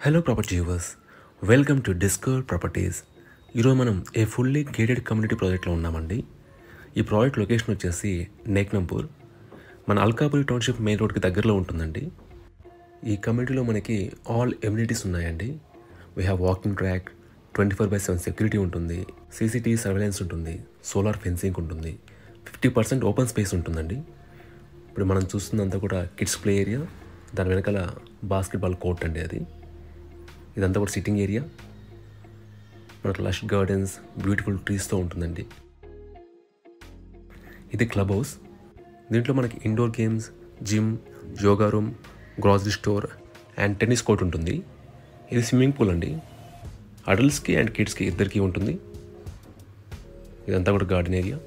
Hello property viewers, welcome to discover properties. ఈరోజు మనం ఏ fully gated community ప్రాజెక్ట్లో ఉన్నామండి. ఈ ప్రాజెక్ట్ లొకేషన్ వచ్చేసి నేక్నంపూర్, మన అల్కాపురి టౌన్షిప్ మెయిన్ రోడ్కి దగ్గరలో ఉంటుందండి. ఈ కమ్యూనిటీలో మనకి ఆల్ ఎమ్యూనిటీస్ ఉన్నాయండి. We have walking track, 24/7 security ఉంటుంది, సీసీటీవీ సర్వేలెన్స్ ఉంటుంది, సోలార్ ఫెన్సింగ్ ఉంటుంది, 50% ఓపెన్ స్పేస్ ఉంటుందండి. ఇప్పుడు మనం చూస్తుందంతా కూడా కిడ్స్ ప్లే ఏరియా, దాని వెనకాల బాస్కెట్బాల్ కోర్ట్ అండి. అది ఇదంతా కూడా సిట్టింగ్ ఏరియా. మనకు లష్ గార్డెన్స్, బ్యూటిఫుల్ ట్రీస్తో ఉంటుందండి. ఇది క్లబ్ హౌస్. దీంట్లో మనకి indoor games, gym, yoga room, grocery store and tennis court ఉంటుంది. ఇది స్విమ్మింగ్ పూల్ అండి. అడల్ట్స్కి అండ్ కిడ్స్కి ఇద్దరికి ఉంటుంది. ఇదంతా కూడా గార్డెన్ ఏరియా.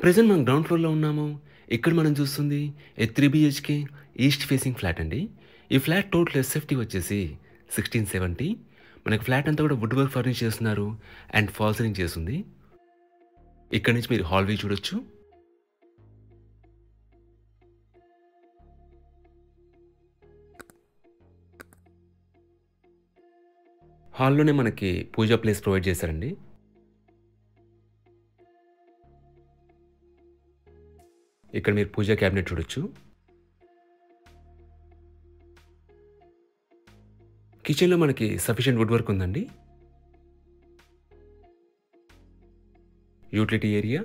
ప్రజెంట్ మనం గ్రౌండ్ ఫ్లోర్లో ఉన్నాము. ఇక్కడ మనం చూస్తుంది 3 BHK ఈస్ట్ ఫేసింగ్ ఫ్లాట్ అండి. ఈ ఫ్లాట్ టోటల్ ఎస్ఎఫ్టీ వచ్చేసి 1670. మనకి ఫ్లాట్ అంతా కూడా వుడ్ వర్క్ ఫర్నిష్ చేస్తున్నారు అండ్ ఫాల్ సీలింగ్ చేస్తుంది. ఇక్కడ నుంచి మీరు హాల్ వ్యూ చూడొచ్చు. హాల్లోనే మనకి పూజా ప్లేస్ ప్రొవైడ్ చేశారండి. ఇక్కడ మీరు పూజా క్యాబినెట్ చూడొచ్చు. కిచెన్లో మనకి సఫిషియెంట్ వుడ్ వర్క్ ఉందండి. Utility area.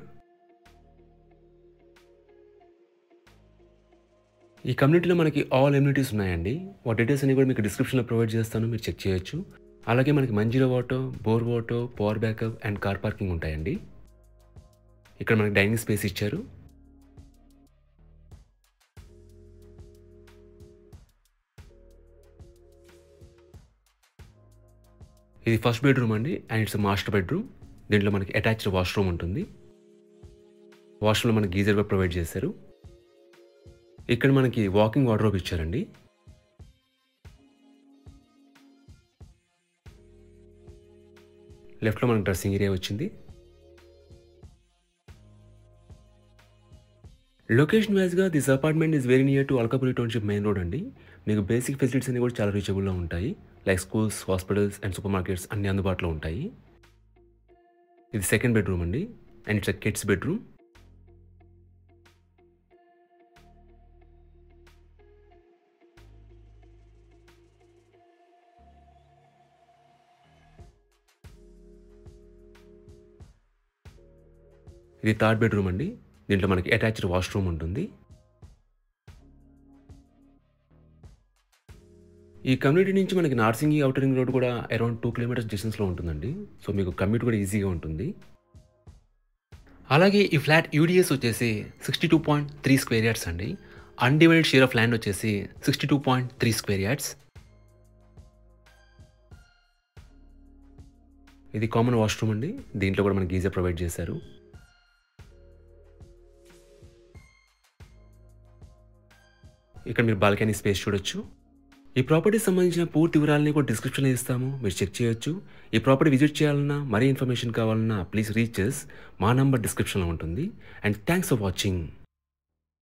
ఈ కమ్యూనిటీలో మనకి ఆల్ ఎమ్యూనిటీస్ ఉన్నాయండి. వాటి డీటెయిల్స్ అన్ని కూడా మీకు డిస్క్రిప్షన్లో ప్రొవైడ్ చేస్తాను, మీరు చెక్ చేయొచ్చు. అలాగే మనకి Manjeera water, bore water, power backup and car parking ఉంటాయండి. ఇక్కడ మనకి డైనింగ్ స్పేస్ ఇచ్చారు. ఇది ఫస్ట్ బెడ్రూమ్ అండి అండ్ ఇట్స్ మాస్టర్ బెడ్రూమ్. దీంట్లో మనకి అటాచ్డ్ వాష్రూమ్ ఉంటుంది. వాష్రూమ్లో మనకి గీజర్ కూడా ప్రొవైడ్ చేశారు. ఇక్కడ మనకి వాకింగ్ వార్డ్రోబ్ ఇచ్చారండి. లెఫ్ట్లో మనకి డ్రెస్సింగ్ ఏరియా వచ్చింది. లొకేషన్ వైజ్గా this apartment is very near to Alkapuri township main road అండి. మీకు బేసిక్ ఫెసిలిటీస్ అన్ని కూడా చాలా రీచబుల్గా ఉంటాయి. Like schools, hospitals and super markets అన్ని అందుబాటులో ఉంటాయి. ఇది సెకండ్ బెడ్రూమ్ అండి and it's a kids bedroom. ఇది థర్డ్ బెడ్రూమ్ అండి. దీంట్లో మనకి అటాచ్డ్ వాష్రూమ్ ఉంటుంది. ఈ కమ్యూనిటీ నుంచి మనకి నార్సింగి ఔటర్ రింగ్ రోడ్ కూడా అరౌండ్ 2 kilometers డిస్టెన్స్లో ఉంటుందండి. సో మీకు కమ్యూట్ కూడా ఈజీగా ఉంటుంది. అలాగే ఈ ఫ్లాట్ యూడిఎస్ వచ్చేసి 62.3 square yards అండి. అన్డివైడెడ్ షేర్ ఆఫ్ ల్యాండ్ వచ్చేసి 62.3 square yards. ఇది కామన్ వాష్రూమ్ అండి. దీంట్లో కూడా మనకి గీజర్ ప్రొవైడ్ చేశారు. ఇక్కడ మీరు బాల్కనీ స్పేస్ చూడొచ్చు. ఈ ప్రాపర్టీకి సంబంధించిన పూర్తి వివరాలని కూడా డిస్క్రిప్షన్లో ఇస్తాము, మీరు చెక్ చేయొచ్చు. ఈ ప్రాపర్టీ విజిట్ చేయాలన్నా, మరీ ఇన్ఫర్మేషన్ కావాలన్నా ప్లీజ్ రీచ్ us. మా నంబర్ డిస్క్రిప్షన్లో ఉంటుంది. And thanks for watching.